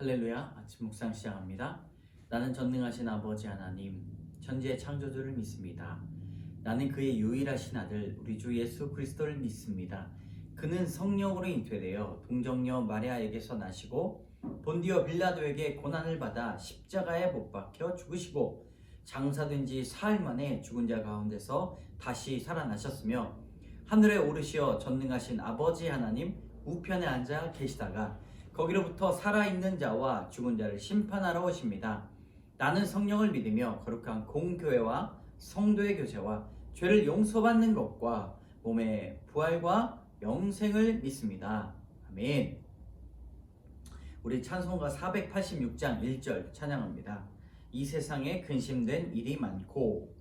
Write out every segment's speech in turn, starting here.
할렐루야. 아침 묵상 시작합니다. 나는 전능하신 아버지 하나님, 천지의 창조주를 믿습니다. 나는 그의 유일하신 아들 우리 주 예수 그리스도를 믿습니다. 그는 성령으로 잉태되어 동정녀 마리아에게서 나시고 본디오 빌라도에게 고난을 받아 십자가에 못 박혀 죽으시고 장사된 지 사흘 만에 죽은 자 가운데서 다시 살아나셨으며 하늘에 오르시어 전능하신 아버지 하나님 우편에 앉아 계시다가 거기로부터 살아있는 자와 죽은 자를 심판하러 오십니다. 나는 성령을 믿으며 거룩한 공교회와 성도의 교제와 죄를 용서받는 것과 몸의 부활과 영생을 믿습니다. 아멘. 우리 찬송가 486장 1절 찬양합니다. 이 세상에 근심된 일이 많고,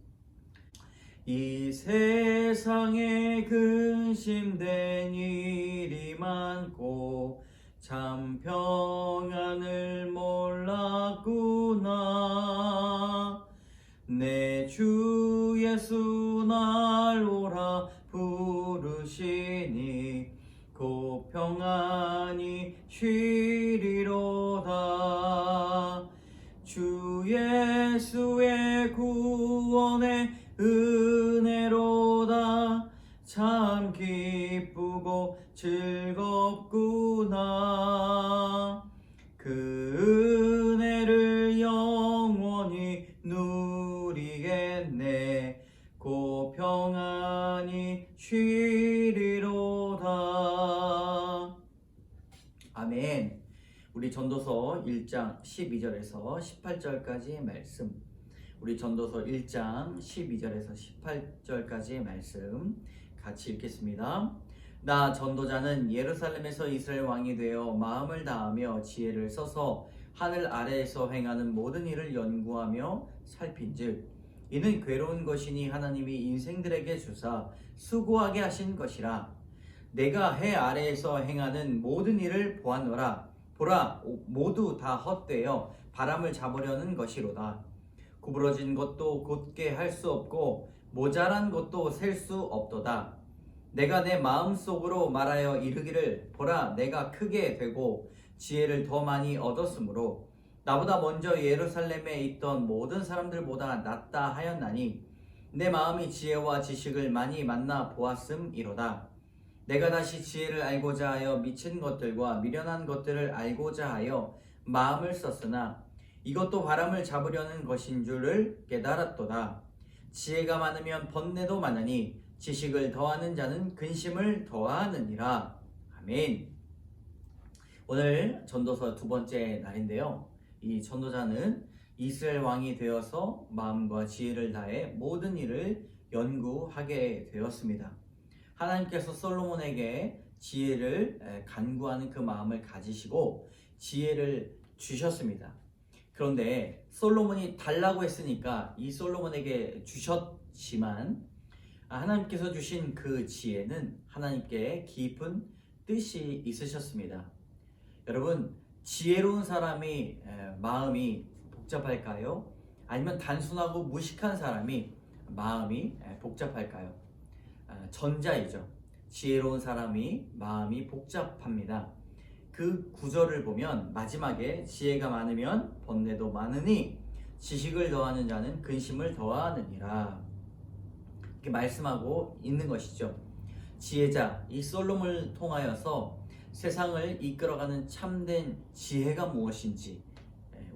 이 세상에 근심된 일이 많고 참 평안을 몰랐구나. 내 주 예수 날 오라 부르시니 곧 평안히 쉬리로다. 주 예수의 구원의 은혜로다. 참 기쁘고 즐겁구나. 그 은혜를 영원히 누리겠네. 곧 평안히 쉬리로다. 아멘. 우리 전도서 1장 12절에서 18절까지의 말씀, 우리 전도서 1장 12절에서 18절까지의 말씀 같이 읽겠습니다. 나 전도자는 예루살렘에서 이스라엘 왕이 되어 마음을 다하며 지혜를 써서 하늘 아래에서 행하는 모든 일을 연구하며 살핀즉 이는 괴로운 것이니 하나님이 인생들에게 주사 수고하게 하신 것이라. 내가 해 아래에서 행하는 모든 일을 보았노라. 보라, 모두 다 헛되어 바람을 잡으려는 것이로다. 구부러진 것도 곧게 할 수 없고 모자란 것도 셀 수 없도다. 내가 내 마음속으로 말하여 이르기를 보라, 내가 크게 되고 지혜를 더 많이 얻었으므로 나보다 먼저 예루살렘에 있던 모든 사람들보다 낫다 하였나니 내 마음이 지혜와 지식을 많이 만나 보았음이로다. 내가 다시 지혜를 알고자 하여 미친 것들과 미련한 것들을 알고자 하여 마음을 썼으나 이것도 바람을 잡으려는 것인 줄을 깨달았도다. 지혜가 많으면 번뇌도 많으니 지식을 더하는 자는 근심을 더하느니라. 아멘. 오늘 전도서 두 번째 날인데요. 이 전도자는 이스라엘 왕이 되어서 마음과 지혜를 다해 모든 일을 연구하게 되었습니다. 하나님께서 솔로몬에게 지혜를 간구하는 그 마음을 가지시고 지혜를 주셨습니다. 그런데 솔로몬이 달라고 했으니까 이 솔로몬에게 주셨지만 하나님께서 주신 그 지혜는 하나님께 깊은 뜻이 있으셨습니다. 여러분, 지혜로운 사람이 마음이 복잡할까요? 아니면 단순하고 무식한 사람이 마음이 복잡할까요? 전자이죠. 지혜로운 사람이 마음이 복잡합니다. 그 구절을 보면 마지막에 지혜가 많으면 번뇌도 많으니 지식을 더하는 자는 근심을 더하느니라. 이렇게 말씀하고 있는 것이죠. 지혜자, 이 솔로몬을 통하여서 세상을 이끌어가는 참된 지혜가 무엇인지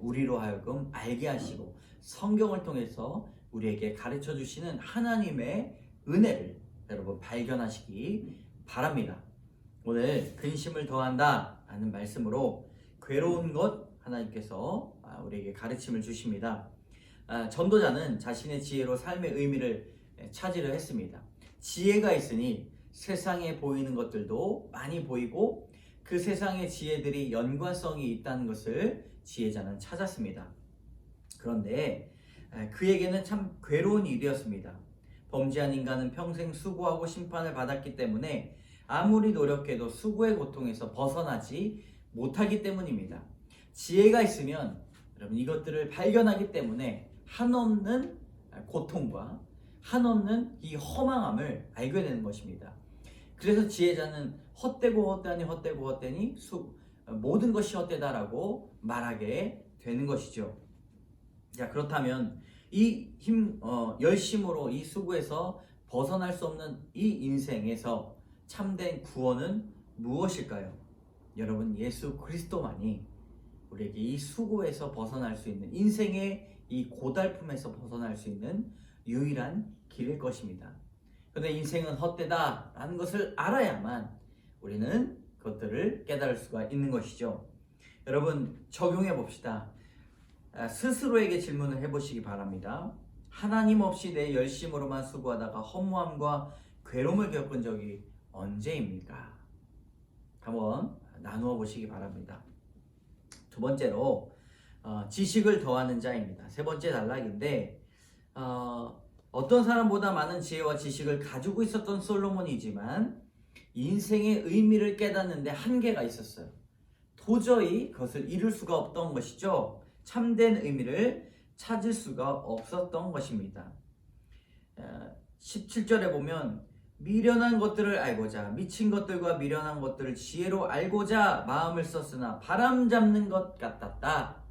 우리로 하여금 알게 하시고 성경을 통해서 우리에게 가르쳐 주시는 하나님의 은혜를 여러분 발견하시기 바랍니다. 오늘 근심을 더한다 라는 말씀으로 괴로운 것 하나님께서 우리에게 가르침을 주십니다. 전도자는 자신의 지혜로 삶의 의미를 찾으려 했습니다. 지혜가 있으니 세상에 보이는 것들도 많이 보이고 그 세상의 지혜들이 연관성이 있다는 것을 지혜자는 찾았습니다. 그런데 그에게는 참 괴로운 일이었습니다. 범죄한 인간은 평생 수고하고 심판을 받았기 때문에 아무리 노력해도 수고의 고통에서 벗어나지 못하기 때문입니다. 지혜가 있으면 여러분 이것들을 발견하기 때문에 한없는 고통과 한없는 이 허망함을 알게 되는 것입니다. 그래서 지혜자는 헛되고 헛되니 모든 것이 헛되다라고 말하게 되는 것이죠. 자, 그렇다면 이 열심으로 이 수고에서 벗어날 수 없는 이 인생에서 참된 구원은 무엇일까요? 여러분, 예수 그리스도만이 우리에게 이 수고에서 벗어날 수 있는, 인생의 이 고달픔에서 벗어날 수 있는 유일한 길일 것입니다. 그런데 인생은 헛되다라는 것을 알아야만 우리는 그것들을 깨달을 수가 있는 것이죠. 여러분, 적용해 봅시다. 스스로에게 질문을 해보시기 바랍니다. 하나님 없이 내 열심으로만 수고하다가 허무함과 괴로움을 겪은 적이 언제입니까? 한번 나누어 보시기 바랍니다. 두 번째로 지식을 더하는 자입니다. 세 번째 단락인데 어떤 사람보다 많은 지혜와 지식을 가지고 있었던 솔로몬이지만 인생의 의미를 깨닫는데 한계가 있었어요. 도저히 그것을 이룰 수가 없던 것이죠. 참된 의미를 찾을 수가 없었던 것입니다. 17절에 보면 미련한 것들을 알고자 미친 것들과 미련한 것들을 지혜로 알고자 마음을 썼으나 바람 잡는 것 같았다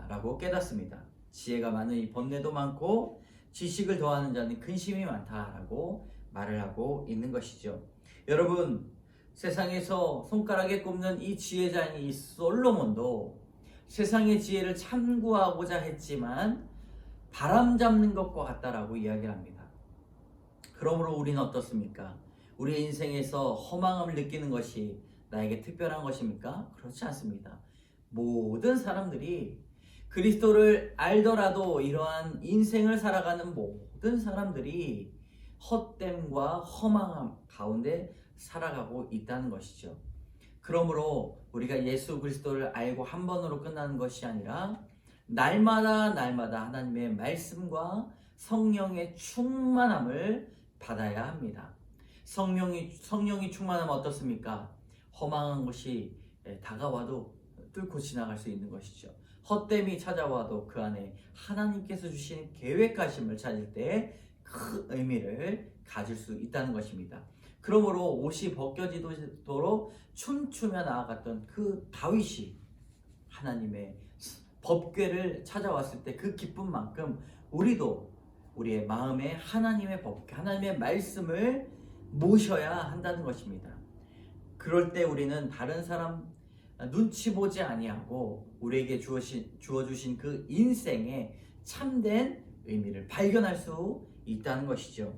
라고 깨닫습니다. 지혜가 많으니 번뇌도 많고 지식을 더하는 자는 근심이 많다라고 말을 하고 있는 것이죠. 여러분, 세상에서 손가락에 꼽는 이 지혜자인 이 솔로몬도 세상의 지혜를 참고하고자 했지만 바람 잡는 것과 같다라고 이야기를 합니다. 그러므로 우리는 어떻습니까? 우리의 인생에서 허망함을 느끼는 것이 나에게 특별한 것입니까? 그렇지 않습니다. 모든 사람들이 그리스도를 알더라도 이러한 인생을 살아가는 모든 사람들이 헛됨과 허망함 가운데 살아가고 있다는 것이죠. 그러므로 우리가 예수 그리스도를 알고 한 번으로 끝나는 것이 아니라 날마다 하나님의 말씀과 성령의 충만함을 받아야 합니다. 성령이 충만하면 어떻습니까? 허망한 것이 다가와도 뚫고 지나갈 수 있는 것이죠. 헛됨이 찾아와도 그 안에 하나님께서 주신 계획하심을 찾을 때 큰 의미를 가질 수 있다는 것입니다. 그러므로 옷이 벗겨지도록 춤추며 나아갔던 그 다윗이 하나님의 법궤를 찾아왔을 때 그 기쁨만큼 우리도 우리의 마음에 하나님의 법궤, 하나님의 말씀을 모셔야 한다는 것입니다. 그럴 때 우리는 다른 사람 눈치 보지 아니하고 우리에게 주어주신 그 인생의 참된 의미를 발견할 수 있다는 것이죠.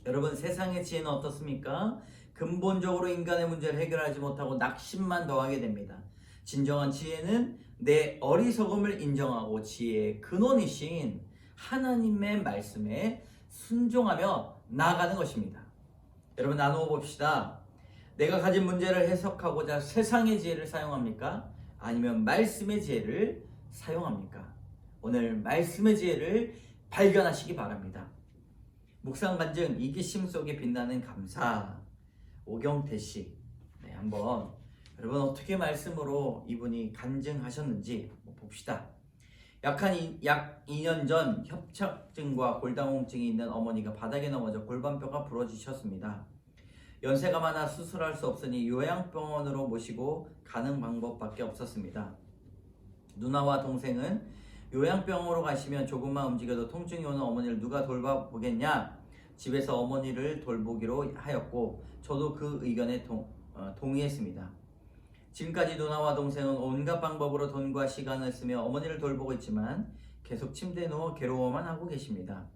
여러분, 세상의 지혜는 어떻습니까? 근본적으로 인간의 문제를 해결하지 못하고 낙심만 더하게 됩니다. 진정한 지혜는 내 어리석음을 인정하고 지혜의 근원이신 하나님의 말씀에 순종하며 나아가는 것입니다. 여러분, 나누어 봅시다. 내가 가진 문제를 해석하고자 세상의 지혜를 사용합니까? 아니면 말씀의 지혜를 사용합니까? 오늘 말씀의 지혜를 발견하시기 바랍니다. 묵상 간증 이기심 속에 빛나는 감사, 오경태 씨. 한번 여러분 어떻게 말씀으로 이분이 간증하셨는지 한번 봅시다. 약 2년 전 협착증과 골다공증이 있는 어머니가 바닥에 넘어져 골반뼈가 부러지셨습니다. 연세가 많아 수술할 수 없으니 요양병원으로 모시고 가는 방법밖에 없었습니다. 누나와 동생은 요양병원으로 가시면 조금만 움직여도 통증이 오는 어머니를 누가 돌봐보겠냐? 집에서 어머니를 돌보기로 하였고 저도 그 의견에 동의했습니다. 지금까지 누나와 동생은 온갖 방법으로 돈과 시간을 쓰며 어머니를 돌보고 있지만 계속 침대에 누워 괴로워만 하고 계십니다.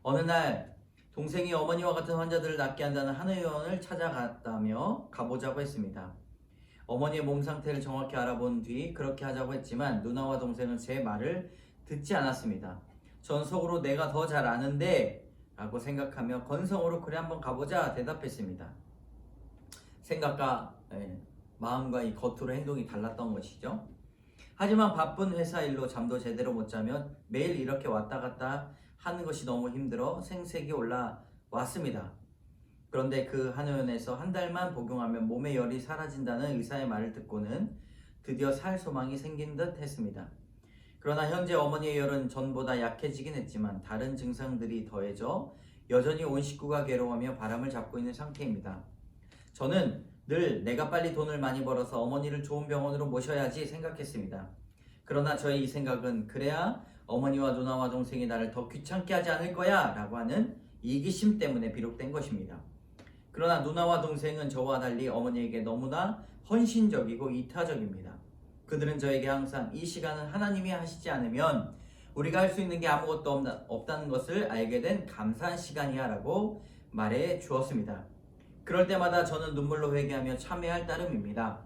어느 날 동생이 어머니와 같은 환자들을 낫게 한다는 한 의원을 찾아갔다며 가보자고 했습니다. 어머니의 몸 상태를 정확히 알아본 뒤 그렇게 하자고 했지만 누나와 동생은 제 말을 듣지 않았습니다. 전 속으로 내가 더 잘 아는데 라고 생각하며 건성으로 그래 한번 가보자 대답했습니다. 생각과 마음과 이 겉으로 행동이 달랐던 것이죠. 하지만 바쁜 회사 일로 잠도 제대로 못 자며 매일 이렇게 왔다 갔다 하는 것이 너무 힘들어 생색이 올라왔습니다. 그런데 그 한의원에서 한 달만 복용하면 몸의 열이 사라진다는 의사의 말을 듣고는 드디어 살 소망이 생긴 듯 했습니다. 그러나 현재 어머니의 열은 전보다 약해지긴 했지만 다른 증상들이 더해져 여전히 온 식구가 괴로워하며 바람을 잡고 있는 상태입니다. 저는 늘 내가 빨리 돈을 많이 벌어서 어머니를 좋은 병원으로 모셔야지 생각했습니다. 그러나 저의 이 생각은 그래야 어머니와 누나와 동생이 나를 더 귀찮게 하지 않을 거야 라고 하는 이기심 때문에 비롯된 것입니다. 그러나 누나와 동생은 저와 달리 어머니에게 너무나 헌신적이고 이타적입니다. 그들은 저에게 항상 이 시간은 하나님이 하시지 않으면 우리가 할 수 있는 게 아무것도 없다는 것을 알게 된 감사한 시간이야 라고 말해 주었습니다. 그럴 때마다 저는 눈물로 회개하며 참회할 따름입니다.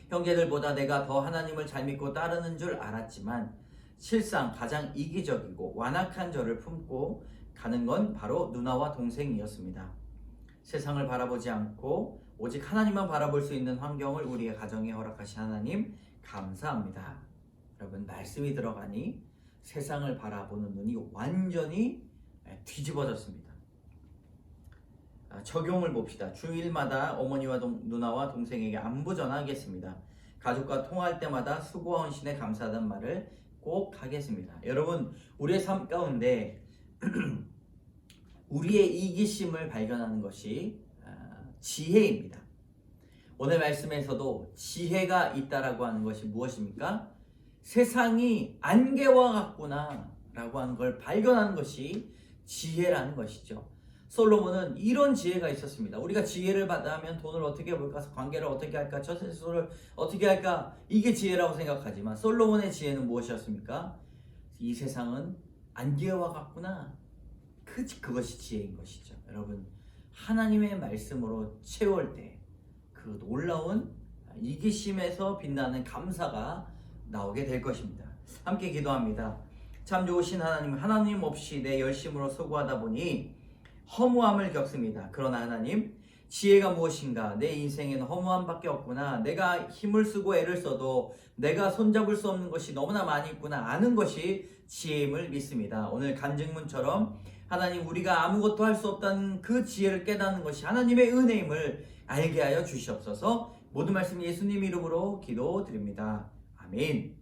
형제들보다 내가 더 하나님을 잘 믿고 따르는 줄 알았지만 실상 가장 이기적이고 완악한 저를 품고 가는 건 바로 누나와 동생이었습니다. 세상을 바라보지 않고 오직 하나님만 바라볼 수 있는 환경을 우리의 가정에 허락하신 하나님 감사합니다. 여러분, 말씀이 들어가니 세상을 바라보는 눈이 완전히 뒤집어졌습니다. 적용을 봅시다. 주일마다 어머니와 누나와 동생에게 안부 전하겠습니다. 가족과 통화할 때마다 수고와 헌신에 감사하다는 말을 꼭 하겠습니다. 여러분, 우리의 삶 가운데 우리의 이기심을 발견하는 것이 지혜입니다. 오늘 말씀에서도 지혜가 있다라고 하는 것이 무엇입니까? 세상이 안개와 같구나 라고 하는 걸 발견하는 것이 지혜라는 것이죠. 솔로몬은 이런 지혜가 있었습니다. 우리가 지혜를 받으면 돈을 어떻게 벌까, 관계를 어떻게 할까, 처세술을 어떻게 할까, 이게 지혜라고 생각하지만 솔로몬의 지혜는 무엇이었습니까? 이 세상은 안개와 같구나. 그것이 지혜인 것이죠. 여러분, 하나님의 말씀으로 채울 때 그 놀라운 이기심에서 빛나는 감사가 나오게 될 것입니다. 함께 기도합니다. 참 좋으신 하나님, 하나님 없이 내 열심으로 수고하다 보니 허무함을 겪습니다. 그러나 하나님, 지혜가 무엇인가? 내 인생에는 허무함밖에 없구나. 내가 힘을 쓰고 애를 써도 내가 손잡을 수 없는 것이 너무나 많이 있구나. 아는 것이 지혜임을 믿습니다. 오늘 간증문처럼 하나님, 우리가 아무것도 할 수 없다는 그 지혜를 깨닫는 것이 하나님의 은혜임을 알게 하여 주시옵소서. 모든 말씀 예수님 이름으로 기도드립니다. 아멘.